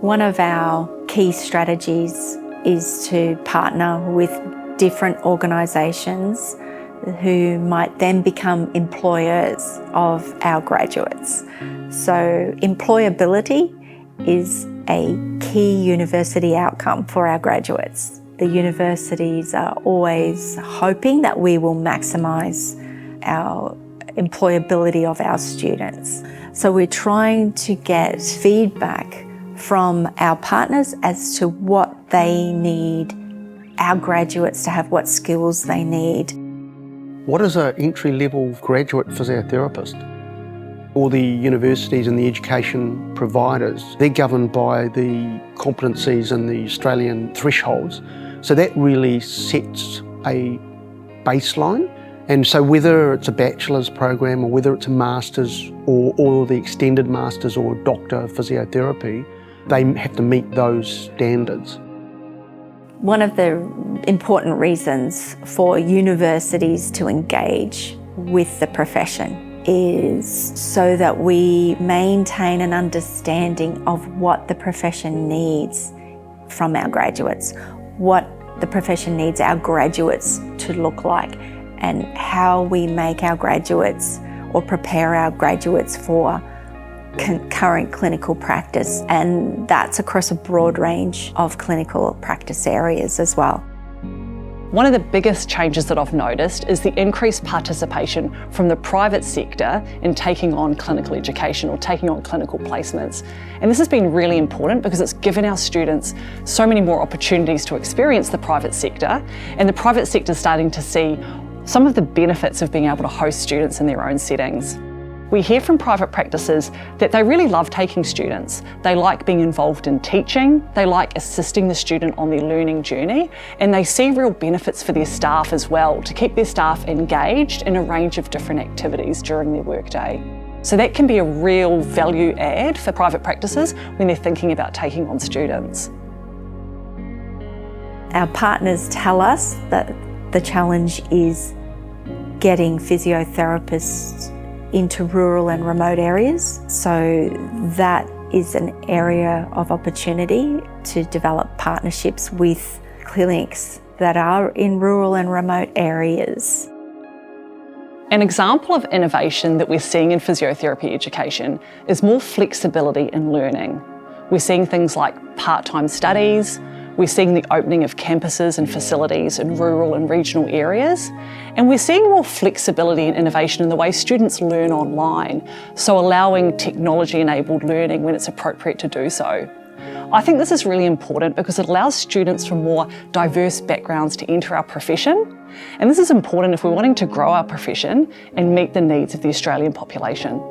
One of our key strategies is to partner with different organisations who might then become employers of our graduates. So employability is a key university outcome for our graduates. The universities are always hoping that we will maximise our employability of our students. So we're trying to get feedback from our partners as to what they need our graduates to have, what skills they need. What is an entry-level graduate physiotherapist? All the universities and the education providers, they're governed by the competencies and the Australian thresholds. So that really sets a baseline. And so whether it's a bachelor's program or whether it's a master's or the extended master's or doctor of physiotherapy, they have to meet those standards. One of the important reasons for universities to engage with the profession is so that we maintain an understanding of what the profession needs from our graduates, what the profession needs our graduates to look like, and how we make our graduates or prepare our graduates for current clinical practice, and that's across a broad range of clinical practice areas as well. One of the biggest changes that I've noticed is the increased participation from the private sector in taking on clinical education or taking on clinical placements. And this has been really important because it's given our students so many more opportunities to experience the private sector, and the private sector is starting to see some of the benefits of being able to host students in their own settings. We hear from private practices that they really love taking students. They like being involved in teaching, they like assisting the student on their learning journey, and they see real benefits for their staff as well, to keep their staff engaged in a range of different activities during their workday. So that can be a real value add for private practices when they're thinking about taking on students. Our partners tell us that the challenge is getting physiotherapists into rural and remote areas. So that is an area of opportunity to develop partnerships with clinics that are in rural and remote areas. An example of innovation that we're seeing in physiotherapy education is more flexibility in learning. We're seeing things like part-time studies, we're seeing the opening of campuses and facilities in rural and regional areas, and we're seeing more flexibility and innovation in the way students learn online, so allowing technology-enabled learning when it's appropriate to do so. I think this is really important because it allows students from more diverse backgrounds to enter our profession, and this is important if we're wanting to grow our profession and meet the needs of the Australian population.